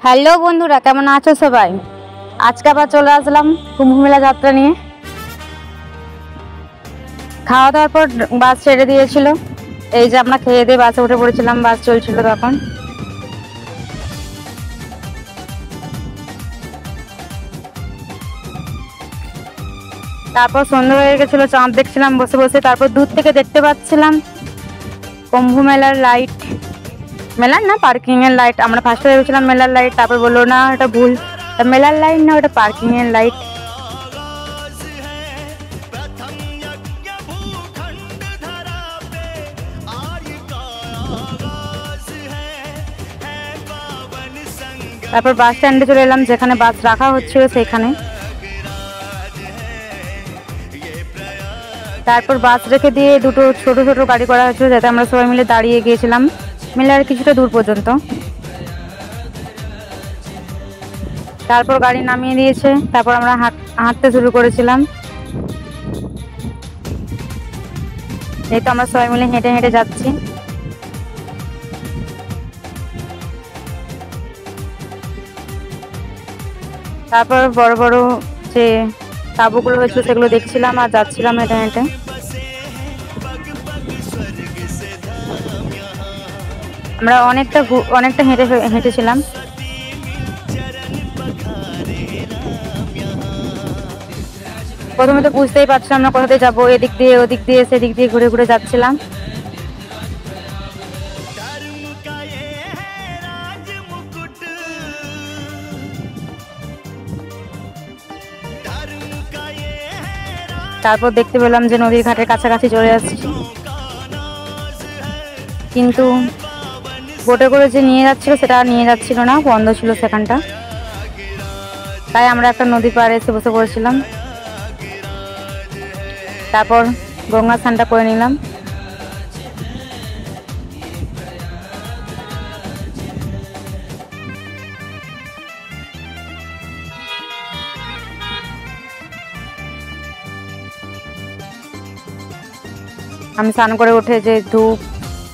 Hello বন্ধুরা, কেমন আছো সবাই? আজকে আবার চলে আসলাম কুম্ভ মেলা যাত্রা নিয়ে। খাওয়া দাওয়ার পর বাস ছেড়ে দিয়েছিল। এই যে আমরা খেয়ে দিয়ে বাসে উঠে পড়েছিলাম, বাস চলছিল তখন। তারপর সন্ধ্যা হয়ে গেছিল, চাঁদ দেখছিলাম বসে বসে। তারপর দূর থেকে দেখতে পাচ্ছিলাম কুম্ভ মেলার লাইট, মেলার না পার্কিং এর লাইট। আমরা ফার্স্টে ভেবেছিলাম মেলার লাইট, তারপর বললো না ওটা ভুল, মেলার লাইট না, ওটা পার্কিং এর লাইট। তারপর বাস স্ট্যান্ডে চলে এলাম, যেখানে বাস রাখা হচ্ছিল সেখানে। তারপর বাস রেখে দিয়ে দুটো ছোট ছোট গাড়ি করা হয়েছিল, যাতে আমরা সবাই মিলে দাঁড়িয়ে গিয়েছিলাম মেলার কিছুটা দূর পর্যন্ত। তারপর গাড়ি নামিয়ে দিয়েছে, তারপর আমরা হাঁটতে শুরু করেছিলাম। এই তো আমরা সবাই মিলে হেঁটে হেঁটে যাচ্ছি। তারপর বড় বড় যে তাঁবুগুলো হয়েছিল সেগুলো দেখছিলাম আর যাচ্ছিলাম হেঁটে হেঁটে। আমরা অনেকটা হেঁটেছিলাম। প্রথমে তো বুঝতেই পারছিলাম না কোথাতে যাবো, এদিক দিয়ে ওদিক দিয়ে সেদিক দিয়ে ঘুরে ঘুরে যাচ্ছিলাম। তারপর দেখতে পেলাম যে নদীর ঘাটের কাছাকাছি চলে আসছি, কিন্তু বোটে করে যে নিয়ে যাচ্ছিল সেটা নিয়ে যাচ্ছিল না, বন্ধ ছিল সেখানটা। তাই আমরা একটা নদী পাড়ে এসে বসে পড়েছিলাম। তারপর গঙ্গা স্নানটা করে নিলাম। আমি স্নান করে উঠে যে ধূপ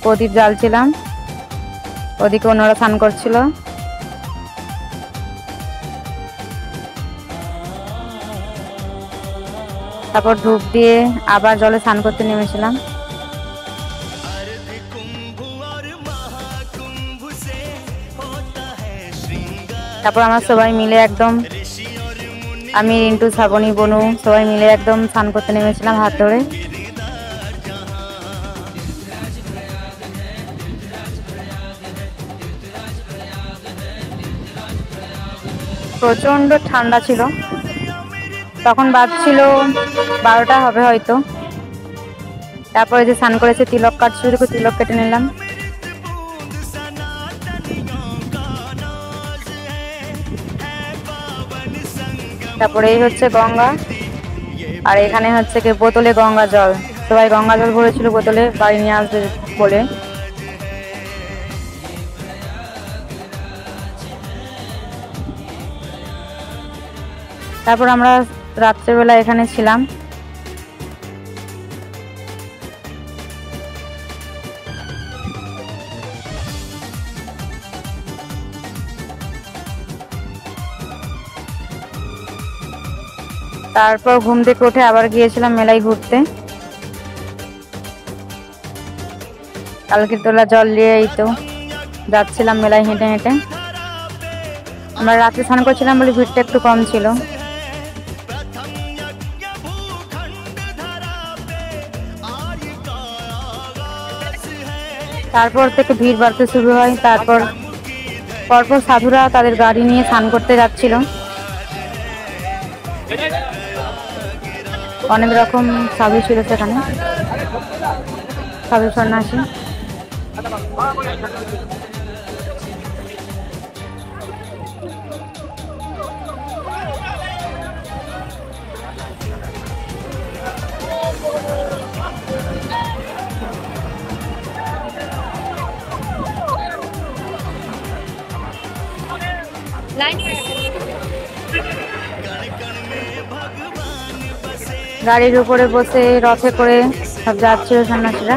প্রদীপ জ্বালছিলাম, ওদিকে অন্যরা স্নান করছিল। তারপর ধূপ দিয়ে আবার জলে স্নান করতে নেমেছিলাম। তারপর আমরা সবাই মিলে একদম, আমি রিন্টু, শ্রাবণী, বনু সবাই মিলে একদম স্নান করতে নেমেছিলাম হাত ধরে। প্রচন্ড ঠান্ডা ছিল তখন, বাজছিল 12টা হবে হয়তো। তারপরে যে স্নান করেছে তিলক কাটছিল, তিলক কেটে নিলাম। তারপরে এই হচ্ছে গঙ্গা, আর এখানে হচ্ছে কি বোতলে গঙ্গা জল। সবাই গঙ্গা জল ভরেছিল বোতলে, বাড়ি নিয়ে আসবে বলে। তারপর আমরা রাত্রেবেলা এখানে ছিলাম। তারপর ঘুম থেকে উঠে আবার গিয়েছিলাম মেলায় ঘুরতে। কালকের তোলা জল নিয়ে এই তো যাচ্ছিলাম মেলায় হেঁটে হেঁটে। আমরা রাতে স্নান করছিলাম বলে ভিড়টা একটু কম ছিল। তারপর থেকে ভিড় বাড়তে শুরু হয়। তারপর পরপর সাধুরা তাদের গাড়ি নিয়ে স্নান করতে যাচ্ছিল। অনেক রকম সাধু ছিল সেখানে, সাধু সন্ন্যাসী। গাড়ির উপরে বসে রথে করে সব যাচ্ছিল সন্ন্যাসীরা।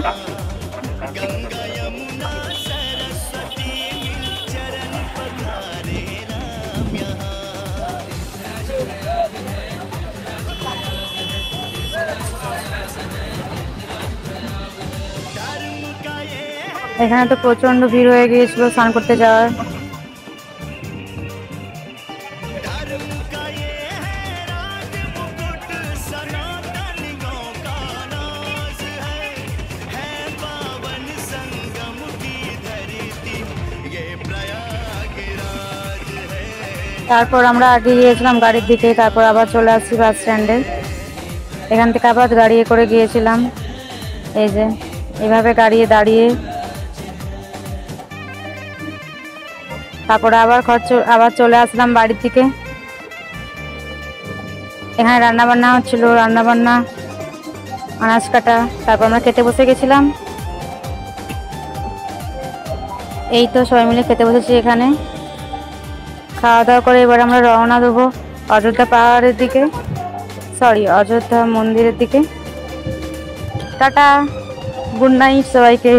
এখানে তো প্রচন্ড ভিড় হয়ে গিয়েছিল স্নান করতে যাওয়ার। তারপর আমরা আগে গিয়েছিলাম গাড়ির দিকে, তারপর আবার চলে আসছি বাস স্ট্যান্ডে। এখান থেকে আবার গাড়ি করে গিয়েছিলাম, এই যে এভাবে গাড়ি দাঁড়িয়ে। তারপরে আবার চলে আসলাম বাড়ির দিকে। এখানে রান্না বান্না হচ্ছিল, রান্না বান্না আনাজ কাটা, তারপর আমরা খেতে বসে গেছিলাম। এই তো সবাই মিলে খেতে বসেছি এখানে। খাওয়া দাওয়া করে এবার আমরা রওনা দেবো অযোধ্যা পাহাড়ের দিকে, অযোধ্যা মন্দিরের দিকে। টাটা, গুড নাইট সবাইকে।